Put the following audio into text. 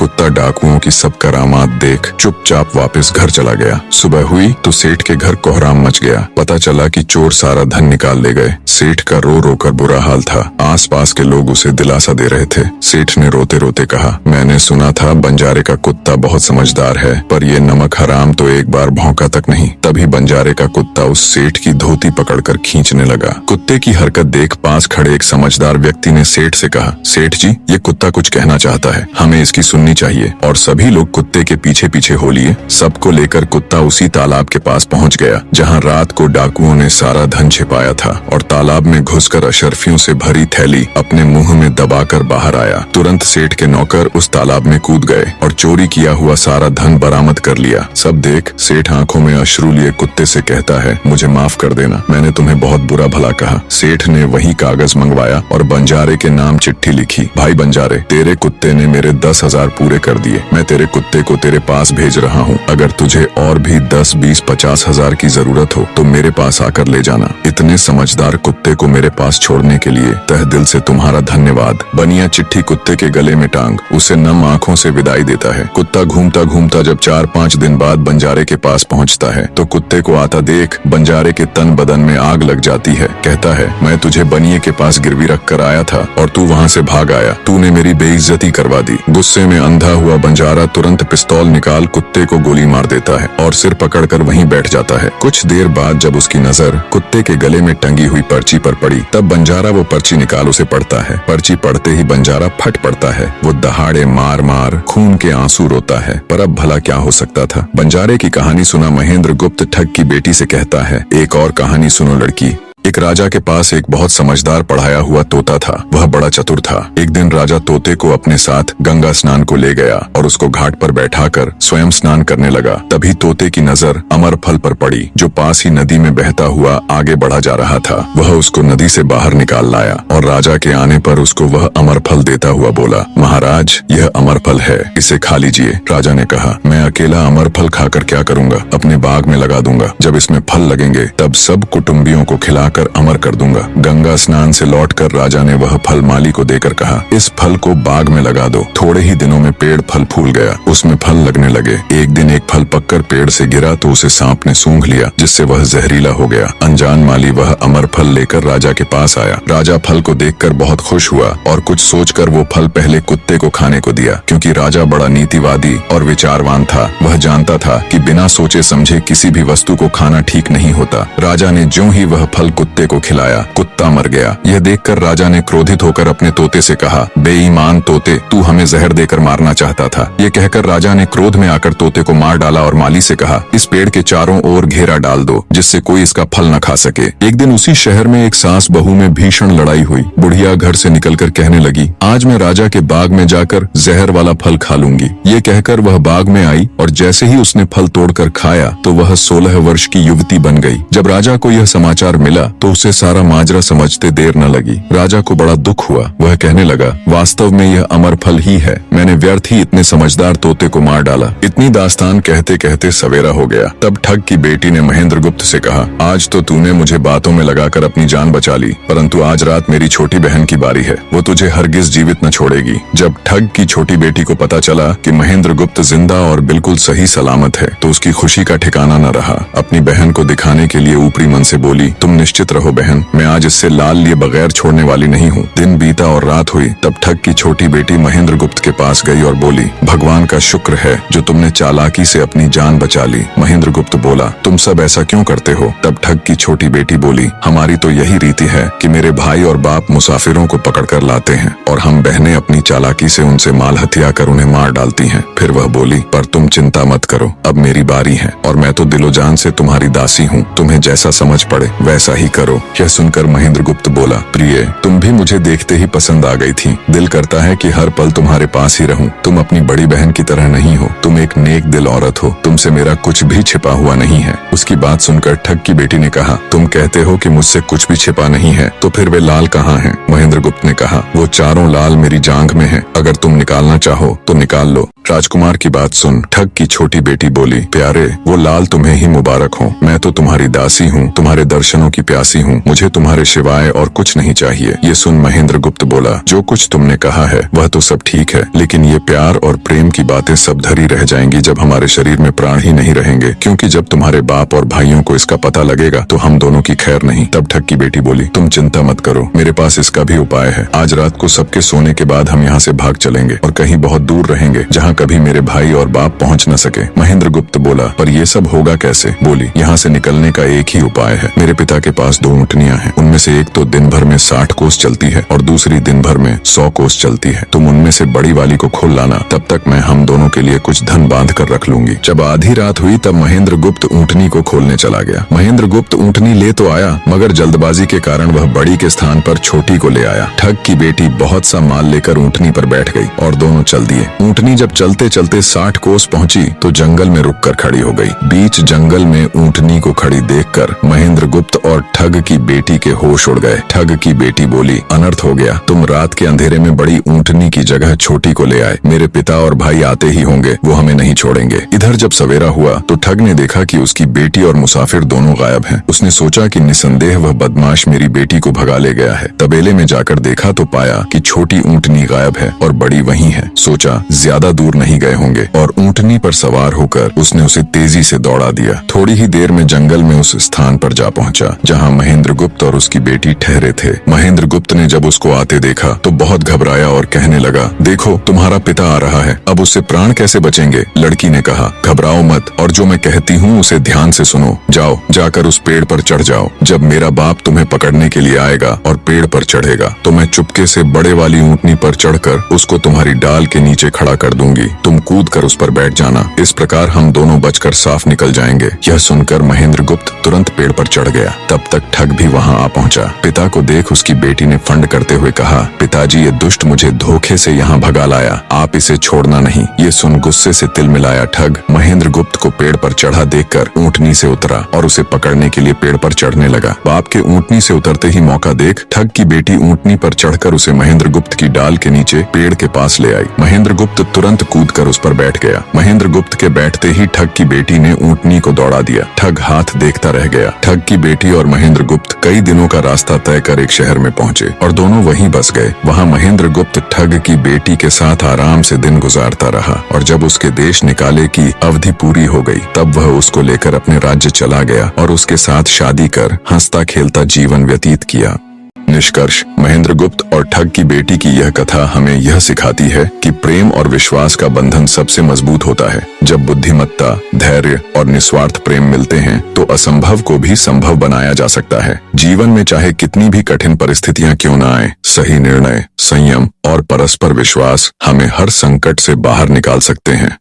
कुत्ता डाकुओं की सब करामात देख चुपचाप वापस घर चला गया। सुबह हुई तो सेठ के घर कोहराम मच गया। पता चला कि चोर सारा धन निकाल ले गए। सेठ का रो रो कर बुरा हाल था। आसपास के लोग उसे दिलासा दे रहे थे। सेठ ने रोते रोते कहा, मैंने सुना था बंजारे का कुत्ता बहुत समझदार है, पर ये नमक हराम तो एक बार भौंका तक नहीं। तभी बंजारे का कुत्ता उस सेठ की धोती पकड़कर खींचने लगा। कुत्ते की हरकत देख पास खड़े एक समझदार व्यक्ति ने सेठ से कहा, सेठ जी, ये कुत्ता कुछ कहना चाहता है, हमें इसकी सुननी चाहिए। और सभी लोग कुत्ते के पीछे पीछे हो लिए। सबको लेकर कुत्ता उसी तालाब के पास पहुंच गया जहां रात को डाकुओं ने सारा धन छिपाया था, और तालाब में घुसकर अशर्फियों से भरी थैली अपने मुंह में दबाकर बाहर आया। तुरंत सेठ के नौकर उस तालाब में कूद गए और चोरी किया हुआ सारा धन बरामद कर लिया। सब देख सेठ आंखों में अश्रु लिए कुत्ते से कहता है, मुझे माफ कर देना, मैंने तुम्हें बहुत बुरा भला कहा। सेठ ने वही कागज मंगवाया और बंजारे के नाम चिट्ठी लिखी, भाई बंजारे, तेरे कुत्ते ने मेरे 10,000 पूरे कर दिए। मैं तेरे कुत्ते को तेरे पास भेज रहा हूँ। अगर तुझे और भी 10, 20, 50 हजार की जरूरत हो तो मेरे पास आकर ले जाना। इतने समझदार कुत्ते को मेरे पास छोड़ने के लिए तहे दिल से तुम्हारा धन्यवाद। बनिया चिट्ठी कुत्ते के गले में टांग उसे नम आंखों से विदाई देता है। कुत्ता घूमता घूमता जब 4-5 दिन बाद बंजारे के पास पहुंचता है तो कुत्ते को आता देख बंजारे के तन बदन में आग लग जाती है। कहता है, मैं तुझे बनिए के पास गिरवी रख कर आया था और तू वहाँ से भाग आया। तूने मेरी बेइज्जती करवा दी। गुस्से में अंधा हुआ बंजारा तुरंत पिस्तौल निकाल कुत्ते को गोली मार देता है और सिर पकड़कर वहीं बैठ जाता है। कुछ देर बाद जब उसकी नजर कुत्ते के गले में टंगी हुई पर्ची पर पड़ी तब बंजारा वो पर्ची निकाल उसे पढ़ता है। पर्ची पढ़ते ही बंजारा फट पड़ता है। वो दहाड़े मार मार खून के आंसू रोता है। पर अब भला क्या हो सकता था। बंजारे की कहानी सुना महेंद्र गुप्त ठग की बेटी से कहता है, एक और कहानी सुनो लड़की। एक राजा के पास एक बहुत समझदार पढ़ाया हुआ तोता था। वह बड़ा चतुर था। एक दिन राजा तोते को अपने साथ गंगा स्नान को ले गया और उसको घाट पर बैठाकर स्वयं स्नान करने लगा। तभी तोते की नजर अमर फल पर पड़ी जो पास ही नदी में बहता हुआ आगे बढ़ा जा रहा था। वह उसको नदी से बाहर निकाल लाया और राजा के आने पर उसको वह अमर फल देता हुआ बोला, महाराज, यह अमर फल है, इसे खा लीजिए। राजा ने कहा, मैं अकेला अमर फल खाकर क्या करूंगा, अपने बाग में लगा दूंगा। जब इसमें फल लगेंगे तब सब कुटुंबियों को खिला कर अमर कर दूंगा। गंगा स्नान से लौटकर राजा ने वह फल माली को देकर कहा, इस फल को बाग में लगा दो। थोड़े ही दिनों में पेड़ फल फूल गया, उसमें फल लगने लगे। एक दिन एक फल पककर पेड़ से गिरा तो उसे सांप ने सूंघ लिया, जिससे वह जहरीला हो गया। अनजान माली वह अमर फल लेकर राजा के पास आया। राजा फल को देखकर बहुत खुश हुआ और कुछ सोचकर वो फल पहले कुत्ते को खाने को दिया। क्योंकि राजा बड़ा नीतिवादी और विचारवान था, वह जानता था कि बिना सोचे समझे किसी भी वस्तु को खाना ठीक नहीं होता। राजा ने ज्यों ही वह फल कुत्ते को खिलाया, कुत्ता मर गया। यह देखकर राजा ने क्रोधित होकर अपने तोते से कहा, बेईमान तोते, तू हमें जहर देकर मारना चाहता था। ये कहकर राजा ने क्रोध में आकर तोते को मार डाला और माली से कहा, इस पेड़ के चारों ओर घेरा डाल दो जिससे कोई इसका फल न खा सके। एक दिन उसी शहर में एक सास बहू में भीषण लड़ाई हुई। बुढ़िया घर से निकलकर कहने लगी, आज मैं राजा के बाग में जाकर जहर वाला फल खा लूंगी। ये कहकर वह बाग में आई और जैसे ही उसने फल तोड़कर खाया तो वह 16 वर्ष की युवती बन गई। जब राजा को यह समाचार मिला तो उसे सारा माजरा समझते देर न लगी। राजा को बड़ा दुख हुआ। वह कहने लगा, वास्तव में यह अमर फल ही है, मैंने व्यर्थ ही इतने समझदार तोते को मार डाला। इतनी दास्तान कहते कहते सवेरा हो गया। तब ठग की बेटी ने महेंद्र गुप्त से कहा, आज तो तूने मुझे बातों में लगाकर अपनी जान बचा ली, परंतु आज रात मेरी छोटी बहन की बारी है, वो तुझे हरगिज जीवित न छोड़ेगी। जब ठग की छोटी बेटी को पता चला कि महेंद्र गुप्त जिंदा और बिल्कुल सही सलामत है तो उसकी खुशी का ठिकाना न रहा। अपनी बहन को दिखाने के लिए ऊपरी मन से बोली, तुम निश्चित रहो बहन, मैं आज इससे लाल लिए बगैर छोड़ने वाली नहीं हूँ। दिन बीता और रात हुई। तब ठग की छोटी बेटी महेंद्र गुप्त के पास गई और बोली, भगवान का शुक्र है जो तुमने चालाकी से अपनी जान बचा ली। महेंद्र गुप्त बोला, तुम सब ऐसा क्यों करते हो? तब ठग की छोटी बेटी बोली, हमारी तो यही रीति है कि मेरे भाई और बाप मुसाफिरों को पकड़कर लाते हैं और हम बहनें अपनी चालाकी से उनसे माल हथिया कर उन्हें मार डालती हैं। फिर वह बोली, पर तुम चिंता मत करो, अब मेरी बारी है और मैं तो दिलो जान से तुम्हारी दासी हूँ, तुम्हें जैसा समझ पड़े वैसा ही करो। यह सुनकर महेंद्र गुप्त बोला, प्रिय, तुम भी मुझे देखते ही पसंद आ गई थी। दिल करता है कि हर पल तुम्हारे पास ही रहूं। तुम अपनी बड़ी बहन की तरह नहीं हो, तुम एक नेक दिल औरत हो, तुमसे मेरा कुछ भी छिपा हुआ नहीं है। उसकी बात सुनकर ठग की बेटी ने कहा, तुम कहते हो कि मुझसे कुछ भी छिपा नहीं है, तो फिर वे लाल कहाँ हैं? महेंद्र गुप्त ने कहा, वो चारों लाल मेरी जांघ में है, अगर तुम निकालना चाहो तो निकाल लो। राजकुमार की बात सुन ठग की छोटी बेटी बोली, प्यारे वो लाल तुम्हें ही मुबारक हो। मैं तो तुम्हारी दासी हूँ, तुम्हारे दर्शनों की प्यासी हूँ, मुझे तुम्हारे सिवाय और कुछ नहीं चाहिए। ये सुन महेंद्र गुप्त बोला, जो कुछ तुमने कहा है वह तो सब ठीक है, लेकिन ये प्यार और प्रेम की बातें सब धरी रह जाएंगी जब हमारे शरीर में प्राण ही नहीं रहेंगे, क्योंकि जब तुम्हारे बाप और भाइयों को इसका पता लगेगा तो हम दोनों की खैर नहीं। तब ठग की बेटी बोली, तुम चिंता मत करो, मेरे पास इसका भी उपाय है। आज रात को सबके सोने के बाद हम यहाँ से भाग चलेंगे और कहीं बहुत दूर रहेंगे जहाँ कभी मेरे भाई और बाप पहुँच न सके। महेंद्र गुप्त बोला, पर ये सब होगा कैसे? बोली, यहाँ से निकलने का एक ही उपाय है। मेरे पिता के पास 2 ऊँटनियाँ हैं, उनमें से एक तो दिन भर में 60 कोस चलती है और दूसरी दिन भर में 100 कोस चलती है। तुम उनमें से बड़ी वाली को खोल लाना, तब तक मैं हम दोनों के लिए कुछ धन बांध कर रख लूंगी। जब आधी रात हुई तब महेंद्र गुप्त ऊँटनी को खोलने चला गया। महेंद्र गुप्त ऊँटनी ले तो आया, मगर जल्दबाजी के कारण वह बड़ी के स्थान पर छोटी को ले आया। ठग की बेटी बहुत सा माल लेकर ऊँटनी पर बैठ गई और दोनों चल दिए। ऊँटनी जब चलते चलते 60 कोस पहुंची तो जंगल में रुककर खड़ी हो गई। बीच जंगल में ऊँटनी को खड़ी देखकर महेंद्र गुप्त और ठग की बेटी के होश उड़ गए। ठग की बेटी बोली, अनर्थ हो गया, तुम रात के अंधेरे में बड़ी ऊँटनी की जगह छोटी को ले आए। मेरे पिता और भाई आते ही होंगे, वो हमें नहीं छोड़ेंगे। इधर जब सवेरा हुआ तो ठग ने देखा कि उसकी बेटी और मुसाफिर दोनों गायब हैं। उसने सोचा कि निसंदेह वह बदमाश मेरी बेटी को भगा ले गया है। तबेले में जाकर देखा तो पाया कि छोटी ऊँटनी गायब है और बड़ी वहीं है। सोचा ज्यादा दूर नहीं गए होंगे और ऊँटनी पर सवार होकर उसने उसे तेजी से दौड़ा दिया। थोड़ी ही देर में जंगल में उस स्थान पर जा पहुंचा जहां महेंद्र गुप्त और उसकी बेटी ठहरे थे। महेंद्र गुप्त ने जब उसको आते देखा तो बहुत घबराया और कहने लगा, देखो तुम्हारा पिता आ रहा है, अब उससे प्राण कैसे बचेंगे? लड़की ने कहा, घबराओ मत और जो मैं कहती हूँ उसे ध्यान से सुनो। जाओ, जाकर उस पेड़ पर चढ़ जाओ। जब मेरा बाप तुम्हें पकड़ने के लिए आएगा और पेड़ पर चढ़ेगा तो मैं चुपके से बड़े वाली ऊँटनी पर चढ़कर उसको तुम्हारी डाल के नीचे खड़ा कर दूंगी। तुम कूद कर उस पर बैठ जाना, इस प्रकार हम दोनों बचकर साफ निकल जाएंगे। यह सुनकर महेंद्र गुप्त तुरंत पेड़ पर चढ़ गया। तब तक ठग भी वहां आ पहुंचा। पिता को देख उसकी बेटी ने फंड करते हुए कहा, पिताजी ये दुष्ट मुझे धोखे से यहाँ भगा लाया, आप इसे छोड़ना नहीं। ये सुन गुस्से से तिल मिलाया ठग महेंद्र गुप्त को पेड़ पर चढ़ा देखकर ऊँटनी से उतरा और उसे पकड़ने के लिए पेड़ पर चढ़ने लगा। बाप के ऊँटनी से उतरते ही मौका देख ठग की बेटी ऊँटनी पर चढ़कर उसे महेंद्र गुप्त की डाल के नीचे पेड़ के पास ले आई। महेंद्र गुप्त तुरंत कूदकर उस पर बैठ गया। महेंद्र गुप्त के बैठते ही ठग की बेटी ने ऊँटनी को दौड़ा दिया। ठग हाथ देखता रह गया। ठग की बेटी और महेंद्र गुप्त कई दिनों का रास्ता तय कर एक शहर में पहुंचे और दोनों वहीं बस गए। वहां महेंद्र गुप्त ठग की बेटी के साथ आराम से दिन गुजारता रहा और जब उसके देश निकाले की अवधि पूरी हो गई तब वह उसको लेकर अपने राज्य चला गया और उसके साथ शादी कर हंसता खेलता जीवन व्यतीत किया। निष्कर्ष, महेंद्र गुप्त और ठग की बेटी की यह कथा हमें यह सिखाती है कि प्रेम और विश्वास का बंधन सबसे मजबूत होता है। जब बुद्धिमत्ता, धैर्य और निस्वार्थ प्रेम मिलते हैं तो असंभव को भी संभव बनाया जा सकता है। जीवन में चाहे कितनी भी कठिन परिस्थितियां क्यों न आए, सही निर्णय, संयम और परस्पर विश्वास हमें हर संकट से बाहर निकाल सकते हैं।